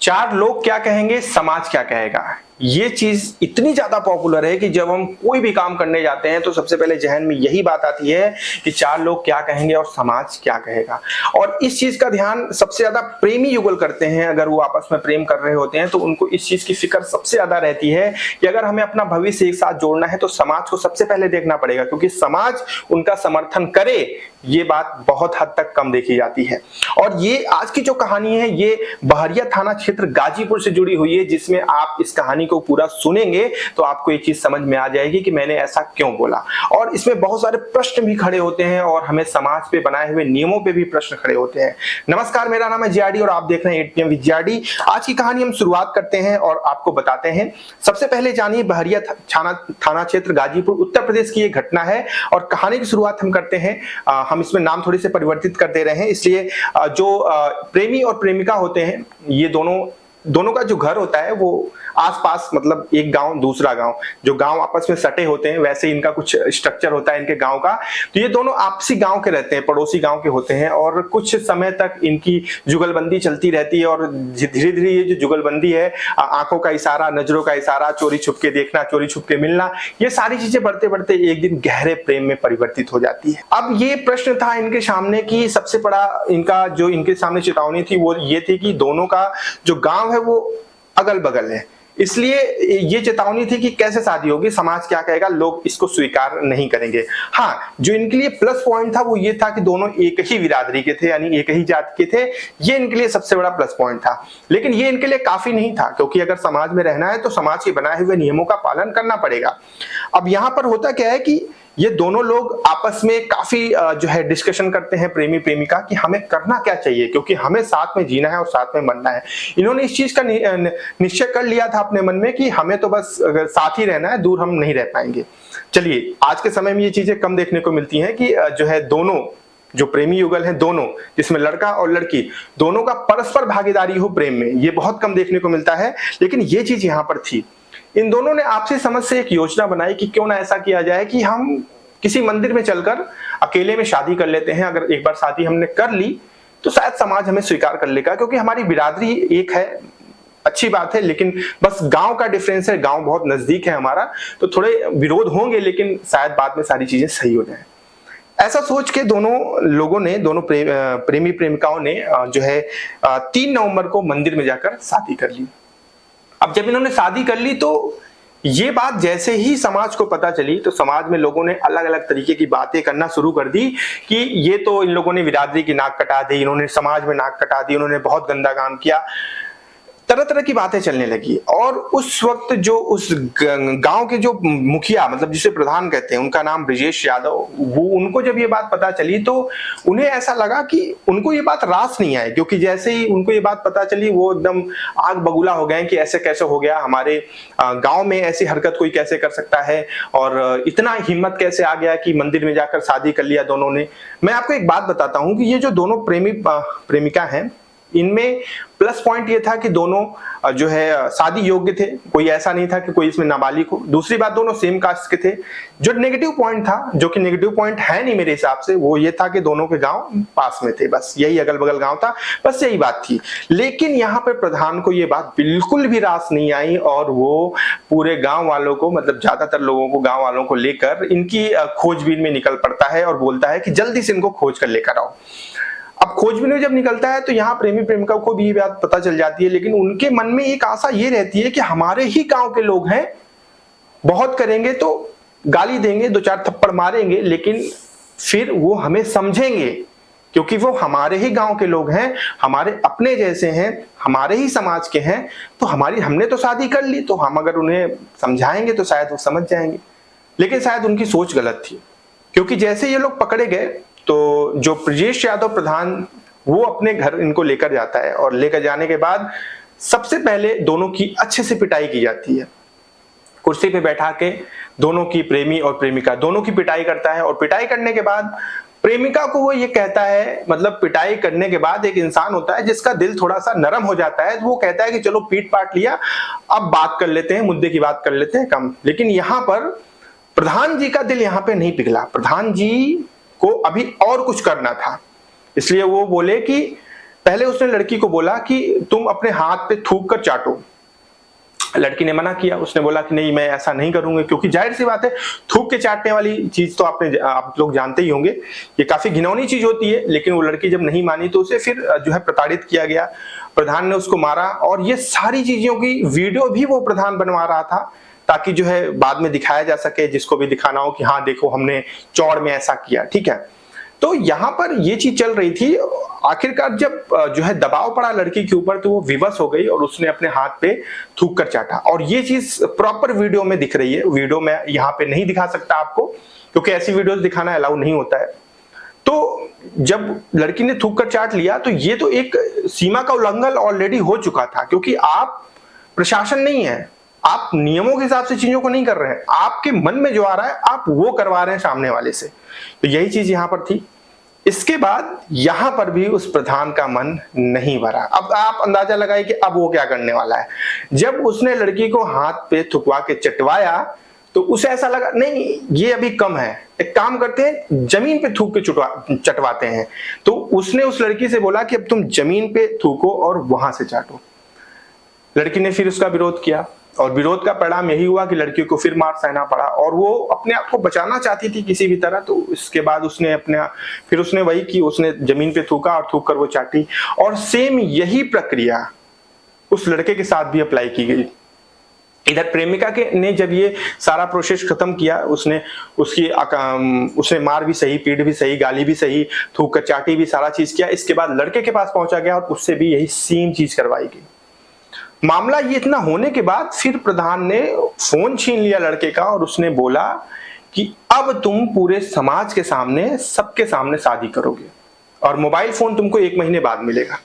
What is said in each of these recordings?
चार लोग क्या कहेंगे, समाज क्या कहेगा। ये चीज इतनी ज्यादा पॉपुलर है कि जब हम कोई भी काम करने जाते हैं तो सबसे पहले जहन में यही बात आती है कि चार लोग क्या कहेंगे और समाज क्या कहेगा। और इस चीज का ध्यान सबसे ज्यादा प्रेमी युगल करते हैं। अगर वो आपस में प्रेम कर रहे होते हैं तो उनको इस चीज की फिक्र सबसे ज्यादा रहती है कि अगर हमें अपना भविष्य एक साथ जोड़ना है तो समाज को सबसे पहले देखना पड़ेगा, क्योंकि समाज उनका समर्थन करे ये बात बहुत हद तक कम देखी जाती है। और ये आज की जो कहानी है ये बहरिया थाना क्षेत्र गाजीपुर से जुड़ी हुई है, जिसमें आप इस कहानी को पूरा सुनेंगे तो आपको ये चीज समझ में आ जाएगी कि मैंने ऐसा क्यों बोला। और इसमें बहुत सारे प्रश्न भी खड़े होते हैं और हमें समाज पे बनाए हुए नियमों पे भी प्रश्न खड़े होते हैं। नमस्कार, मेरा नाम है जीआरडी और आप देख रहे हैं 8pm विद जीआरडी। आज की कहानी हम शुरुआत करते हैं और आपको बताते हैं। सबसे पहले जानिए बहरिया थाना क्षेत्र गाजीपुर उत्तर प्रदेश की ये घटना है और कहानी की शुरुआत हम करते हैं। हम इसमें नाम थोड़े से परिवर्तित कर दे रहे हैं, इसलिए जो प्रेमी और प्रेमिका होते हैं ये दोनों का जो घर होता है वो आसपास, मतलब एक गांव दूसरा गांव, जो गांव आपस में सटे होते हैं वैसे इनका कुछ स्ट्रक्चर होता है इनके गांव का। तो ये दोनों आपसी गांव के रहते हैं, पड़ोसी गांव के होते हैं और कुछ समय तक इनकी जुगलबंदी चलती रहती है। और धीरे धीरे ये जो जुगलबंदी है, आंखों का इशारा, नजरों का इशारा, चोरी छुप के देखना, चोरी छुप के मिलना, ये सारी चीजें बढ़ते बढ़ते एक दिन गहरे प्रेम में परिवर्तित हो जाती है। अब ये प्रश्न था इनके सामने की सबसे बड़ा इनका जो इनके सामने चेतावनी थी वो ये थी कि दोनों का जो गांव है वो अगल बगल है, इसलिए ये चेतावनी थी कि कैसे शादी होगी, समाज क्या कहेगा, लोग इसको स्वीकार नहीं करेंगे। हाँ, जो इनके लिए प्लस पॉइंट था वो ये था कि दोनों एक ही बिरादरी के थे, यानी एक ही जाति के थे। ये इनके लिए सबसे बड़ा प्लस पॉइंट था। लेकिन ये इनके लिए काफी नहीं था, क्योंकि अगर समाज में रहना है तो समाज के बनाए हुए नियमों का पालन करना पड़ेगा। अब यहाँ पर होता क्या है कि ये दोनों लोग आपस में काफी जो है डिस्कशन करते हैं, प्रेमी प्रेमिका, कि हमें करना क्या चाहिए, क्योंकि हमें साथ में जीना है और साथ में मरना है। इन्होंने इस चीज का निश्चय कर लिया था अपने मन में कि हमें तो बस साथ ही रहना है, दूर हम नहीं रह पाएंगे। चलिए, आज के समय में ये चीजें कम देखने को मिलती हैं कि जो है दोनों जो प्रेमी युगल हैं, दोनों जिसमें लड़का और लड़की दोनों का परस्पर भागीदारी हो प्रेम में, ये बहुत कम देखने को मिलता है। लेकिन ये चीज यहाँ पर थी। इन दोनों ने आपसी समझ से एक योजना बनाई कि क्यों ना ऐसा किया जाए कि हम किसी मंदिर में चलकर अकेले में शादी कर लेते हैं। अगर एक बार शादी हमने कर ली तो शायद समाज हमें स्वीकार कर लेगा, क्योंकि हमारी बिरादरी एक है, अच्छी बात है। लेकिन बस गांव का डिफरेंस है, गांव बहुत नजदीक है हमारा, तो थोड़े विरोध होंगे लेकिन शायद बाद में सारी चीजें सही हो जाए। ऐसा सोच के दोनों लोगों ने, दोनों प्रेमी प्रेमिकाओं ने जो है 3 नवंबर को मंदिर में जाकर शादी कर ली। अब जब इन्होंने शादी कर ली तो ये बात जैसे ही समाज को पता चली तो समाज में लोगों ने अलग अलग तरीके की बातें करना शुरू कर दी कि ये तो इन लोगों ने बिरादरी की नाक कटा दी, इन्होंने समाज में नाक कटा दी, उन्होंने बहुत गंदा काम किया। तरह तरह की बातें चलने लगी। और उस वक्त जो उस गांव के जो मुखिया, मतलब जिसे प्रधान कहते हैं, उनका नाम ब्रिजेश यादव, वो उनको जब ये बात पता चली तो उन्हें ऐसा लगा कि उनको ये बात रास नहीं आई, क्योंकि जैसे ही उनको ये बात पता चली वो एकदम आग बबूला हो गए कि ऐसे कैसे हो गया, हमारे गांव में ऐसी हरकत कोई कैसे कर सकता है और इतना हिम्मत कैसे आ गया कि मंदिर में जाकर शादी कर लिया दोनों ने। मैं आपको एक बात बताता हूँ कि ये जो दोनों प्रेमी प्रेमिका हैं, इनमें प्लस पॉइंट ये था कि दोनों जो है शादी योग्य थे, कोई ऐसा नहीं था कि कोई इसमें नाबालिग हो। दूसरी बात, दोनों सेम कास्ट के थे। जो नेगेटिव पॉइंट था, जो कि नेगेटिव पॉइंट है नहीं मेरे हिसाब से, वो ये था कि दोनों के गांव पास में थे, बस यही अगल बगल गांव था, बस यही बात थी। लेकिन यहाँ पे प्रधान को ये बात बिल्कुल भी रास नहीं आई और वो पूरे गांव वालों को, मतलब ज्यादातर लोगों को, गांव वालों को लेकर इनकी खोजबीन में निकल पड़ता है और बोलता है कि जल्दी से इनको खोज कर लेकर आओ। अब खोजबीन में जब निकलता है तो यहाँ प्रेमी प्रेमिका को भी ये बात पता चल जाती है, लेकिन उनके मन में एक आशा ये रहती है कि हमारे ही गांव के लोग हैं, बहुत करेंगे तो गाली देंगे, 2-4 थप्पड़ मारेंगे, लेकिन फिर वो हमें समझेंगे, क्योंकि वो हमारे ही गांव के लोग हैं, हमारे अपने जैसे हैं, हमारे ही समाज के हैं। तो हमने तो शादी कर ली, तो हम अगर उन्हें समझाएंगे तो शायद वो समझ जाएंगे। लेकिन शायद उनकी सोच गलत थी, क्योंकि जैसे ये लोग पकड़े गए तो जो ब्रिजेश यादव प्रधान, वो अपने घर इनको लेकर जाता है और लेकर जाने के बाद सबसे पहले दोनों की अच्छे से पिटाई की जाती है। कुर्सी पे बैठा के दोनों की, प्रेमी और प्रेमिका दोनों की पिटाई करता है। और पिटाई करने के बाद प्रेमिका को वो ये कहता है, मतलब पिटाई करने के बाद एक इंसान होता है जिसका दिल थोड़ा सा नरम हो जाता है, तो वो कहता है कि चलो पीट पाट लिया, अब बात कर लेते हैं, मुद्दे की बात कर लेते हैं कम। लेकिन यहाँ पर प्रधान जी का दिल यहाँ पे नहीं पिघला। प्रधान जी को अभी और कुछ करना था, इसलिए वो बोले कि पहले उसने लड़की को बोला कि तुम अपने हाथ पे थूक कर चाटो। लड़की ने मना किया, उसने बोला कि नहीं मैं ऐसा नहीं करूंगी, क्योंकि जाहिर सी बात है थूक के चाटने वाली चीज तो आप लोग जानते ही होंगे, ये काफी घिनौनी चीज होती है। लेकिन वो लड़की जब नहीं मानी तो उसे फिर जो है प्रताड़ित किया गया, प्रधान ने उसको मारा, और ये सारी चीजों की वीडियो भी वो प्रधान बनवा रहा था ताकि जो है बाद में दिखाया जा सके, जिसको भी दिखाना हो कि हाँ देखो हमने चौड़ में ऐसा किया, ठीक है। तो यहाँ पर ये चीज चल रही थी। आखिरकार जब जो है दबाव पड़ा लड़की के ऊपर तो वो विवश हो गई और उसने अपने हाथ पे थूक कर चाटा, और ये चीज प्रॉपर वीडियो में दिख रही है। वीडियो में यहाँ पे नहीं दिखा सकता आपको, क्योंकि ऐसी वीडियोस दिखाना अलाउ नहीं होता है। तो जब लड़की ने थूक कर चाट लिया तो ये तो एक सीमा का उल्लंघन ऑलरेडी हो चुका था, क्योंकि आप प्रशासन नहीं है, आप नियमों के हिसाब से चीजों को नहीं कर रहे हैं, आपके मन में जो आ रहा है आप वो करवा रहे हैं सामने वाले से। तो यही चीज यहां पर थी। इसके बाद यहां पर भी उस प्रधान का मन नहीं भरा। अब आप अंदाजा लगाइए कि अब वो क्या करने वाला है। जब उसने लड़की को हाथ पे थुकवा के चटवाया तो उसे ऐसा लगा नहीं ये अभी कम है, एक काम करते हैं जमीन पे थूक के चटवाते हैं। तो उसने उस लड़की से बोला कि अब तुम जमीन पे थूको और वहां से चाटो। लड़की ने फिर उसका विरोध किया, और विरोध का परिणाम यही हुआ कि लड़की को फिर मार सहना पड़ा, और वो अपने आप को बचाना चाहती थी किसी भी तरह। तो इसके बाद फिर उसने वही की, उसने जमीन पे थूका और थूक कर वो चाटी। और सेम यही प्रक्रिया उस लड़के के साथ भी अप्लाई की गई। इधर प्रेमिका के ने जब ये सारा प्रोसेस खत्म किया, उसने मार भी सही, पीट भी सही, गाली भी सही, थूक कर चाटी भी, सारा चीज किया। इसके बाद लड़के के पास पहुंचा गया और उससे भी यही सेम चीज करवाई गई। मामला ये इतना होने के बाद फिर प्रधान ने फोन छीन लिया लड़के का और उसने बोला कि अब तुम पूरे समाज के सामने, सबके सामने शादी करोगे और मोबाइल फोन तुमको 1 महीने बाद मिलेगा।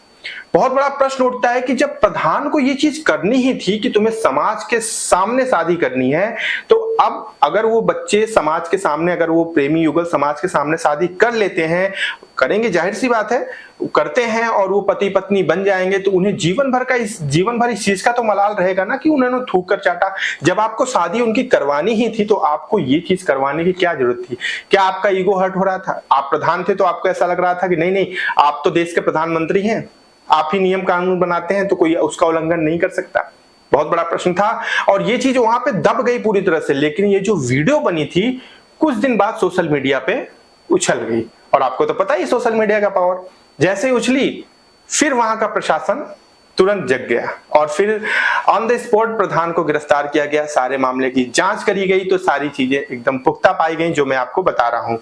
बहुत बड़ा प्रश्न उठता है कि जब प्रधान को ये चीज करनी ही थी कि तुम्हें समाज के सामने शादी करनी है, तो अब अगर वो बच्चे समाज के सामने, अगर वो प्रेमी युगल समाज के सामने शादी कर लेते हैं, करेंगे, जाहिर सी बात है करते हैं, और वो पति पत्नी बन जाएंगे, तो उन्हें जीवन भर इस चीज का तो मलाल रहेगा ना कि उन्होंने थूक कर चाटा। जब आपको शादी उनकी करवानी ही थी तो आपको ये चीज करवाने की क्या जरूरत थी? क्या आपका ईगो हर्ट हो रहा था? आप प्रधान थे तो आपको ऐसा लग रहा था कि नहीं आप तो देश के प्रधानमंत्री हैं, आप ही नियम कानून बनाते हैं, तो कोई उसका उल्लंघन नहीं कर सकता? बहुत बड़ा प्रश्न था, और ये चीज वहां पे दब गई पूरी तरह से। लेकिन ये जो वीडियो बनी थी कुछ दिन बाद सोशल मीडिया पे उछल गई, और आपको तो पता ही सोशल मीडिया का पावर, जैसे ही उछली फिर वहां का प्रशासन तुरंत जग गया और फिर ऑन द स्पॉट प्रधान को गिरफ्तार किया गया। सारे मामले की जांच करी गई तो सारी चीजें एकदम पुख्ता पाई गई, जो मैं आपको बता रहा हूं।